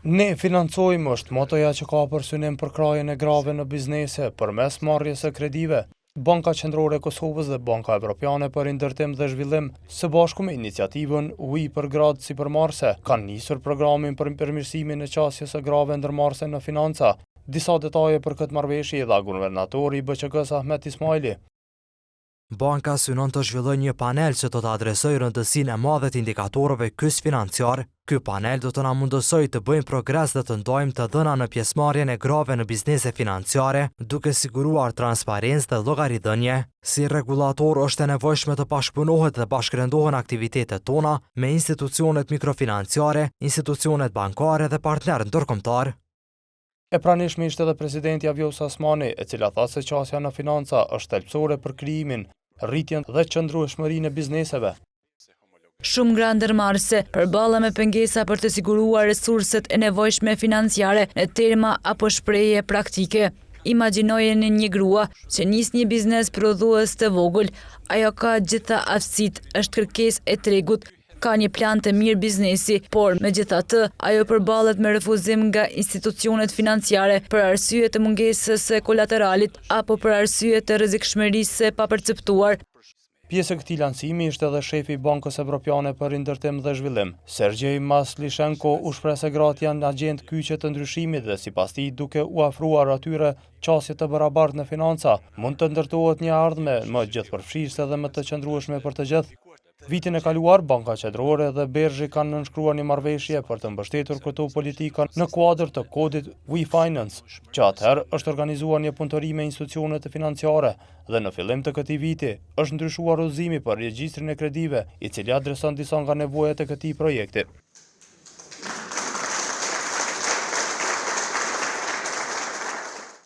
Ne financojmë është motoja që ka për synim përkrajen e grave në biznese përmes marrjes së kredive. Banka Qendrore e Kosovës dhe Banka Evropiane për Ndërtim dhe Zhvillim, së bashku me iniciativën UI për gradë sipërmarrëse, kanë nisur programin për përmirësimin e qasjes së grave ndërmarrëse në financa. Disa detaje për këtë marrëveshje dha guvernatori i BQK-s Ahmet Ismaili. Banka synon të zhvillojë një panel që do të adresojë rëndësinë e madhe të indikatorëve kyç financiar. Ky panel do të na mundësojë të bëjmë progres dhe të ndajmë të dhëna në pjesëmarrjen e grave në biznese financiare, duke siguruar transparencë dhe llogaridhënie. Si rregullator është e nevojshme të bashkëpunohet dhe bashkërendohen aktivitetet tona me institucionet mikrofinanciare, institucionet bankare dhe partnerë ndërkombëtar. E pranishme ishte edhe presidenti Vjosa Osmani, e cila tha se qasja në financa është thelbësore për krijimin, rritjen dhe qëndrueshmërinë e bizneseve. Shumë gra ndërmarrëse përballen me pengesa për të siguruar resurset e nevojshme financiare në terma apo shprehje praktike. Imagjinojeni një grua që nis një biznes prodhues të vogël, ajo ka gjitha aftësitë, është kërkesë e tregut, ka një plan të mirë biznesi, por megjithatë ajo përballet me refuzim nga institucionet financiare për arsye të mungesës së kolateralit apo për arsye të rrezikshmërisë së papërceptuar. Pjesë e këtij lancimi ishte edhe shefi i Bankës Evropiane për Ndërtim dhe Zhvillim. Sergjej Maslishenko u shpreh se gratë janë agjent kyçe të ndryshimit dhe sipas tij duke u afruar atyre qasje të barabartë në financa, mund të ndërtohet një ardhme më gjithëpërfshirëse dhe më të qëndrueshme për të gjithë. Vitin e kaluar, Banka Qendrore dhe Bergji kanë nënshkruar një marrëveshje për të mbështetur këto politika në kuadër të kodit We Finance, që atëherë është organizuar një punëtori me institucionet financiare dhe në fillim të këtij viti është ndryshuar udhëzimi për regjistrin e kredive, i cili adreson disa nga nevojat e këtij projekti.